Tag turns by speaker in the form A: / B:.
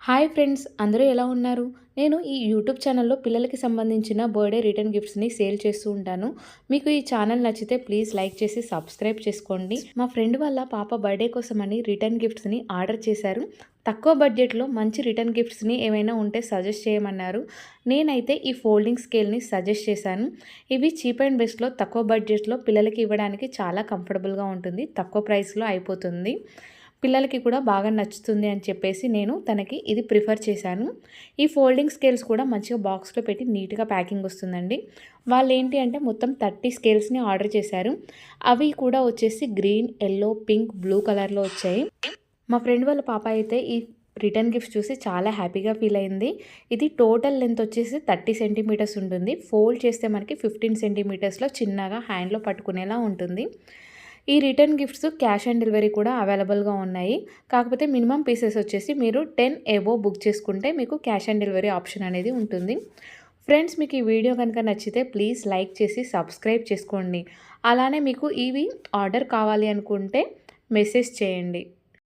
A: Hi friends, అందరూ ఎలా ఉన్నారు? నేను ఈ యూట్యూబ్ ఛానల్లో పిల్లలకి సంబంధించిన బర్త్డే రిటర్న్ గిఫ్ట్స్ని సేల్ చేస్తూ ఉంటాను. మీకు ఈ ఛానల్ నచ్చితే ప్లీజ్ లైక్ చేసి సబ్స్క్రైబ్ చేసుకోండి. మా ఫ్రెండ్ వాళ్ళ పాప బర్త్డే కోసమని రిటర్న్ గిఫ్ట్స్ని ఆర్డర్ చేశారు. తక్కువ బడ్జెట్లో మంచి రిటర్న్ గిఫ్ట్స్ని ఏమైనా ఉంటే సజెస్ట్ చేయమన్నారు. నేనైతే ఈ ఫోల్డింగ్ స్కేల్ని సజెస్ట్ చేశాను. ఇవి చీప్ అండ్ బెస్ట్లో తక్కువ బడ్జెట్లో పిల్లలకి ఇవ్వడానికి చాలా కంఫర్టబుల్గా ఉంటుంది. తక్కువ ప్రైస్లో అయిపోతుంది. పిల్లలకి కూడా బాగా నచ్చుతుంది అని చెప్పేసి నేను తనకి ఇది ప్రిఫర్ చేశాను. ఈ ఫోల్డింగ్ స్కేల్స్ కూడా మంచిగా బాక్స్లో పెట్టి నీట్గా ప్యాకింగ్ వస్తుందండి. వాళ్ళు ఏంటి అంటే మొత్తం 30 స్కేల్స్ని ఆర్డర్ చేశారు. అవి కూడా వచ్చేసి గ్రీన్, ఎల్లో, పింక్, బ్లూ కలర్లో వచ్చాయి. మా ఫ్రెండ్ వాళ్ళ పాప అయితే ఈ రిటర్న్ గిఫ్ట్ చూసి చాలా హ్యాపీగా ఫీల్ అయింది. ఇది టోటల్ లెంత్ వచ్చేసి 30 సెంటీమీటర్స్ ఉంటుంది. ఫోల్డ్ చేస్తే మనకి 15 సెంటీమీటర్స్లో చిన్నగా హ్యాండ్లో పట్టుకునేలా ఉంటుంది. ఈ return gifts cash on delivery కూడా అవైలబుల్గా ఉన్నాయి. కాకపోతే మినిమం పీసెస్ వచ్చేసి మీరు 10 అబోవ్ బుక్ చేసుకుంటే మీకు క్యాష్ ఆన్ డెలివరీ ఆప్షన్ అనేది ఉంటుంది. ఫ్రెండ్స్, మీకు ఈ వీడియో కనుక నచ్చితే ప్లీజ్ లైక్ చేసి సబ్స్క్రైబ్ చేసుకోండి. అలానే మీకు ఇవి ఆర్డర్ కావాలి అనుకుంటే మెసేజ్ చేయండి.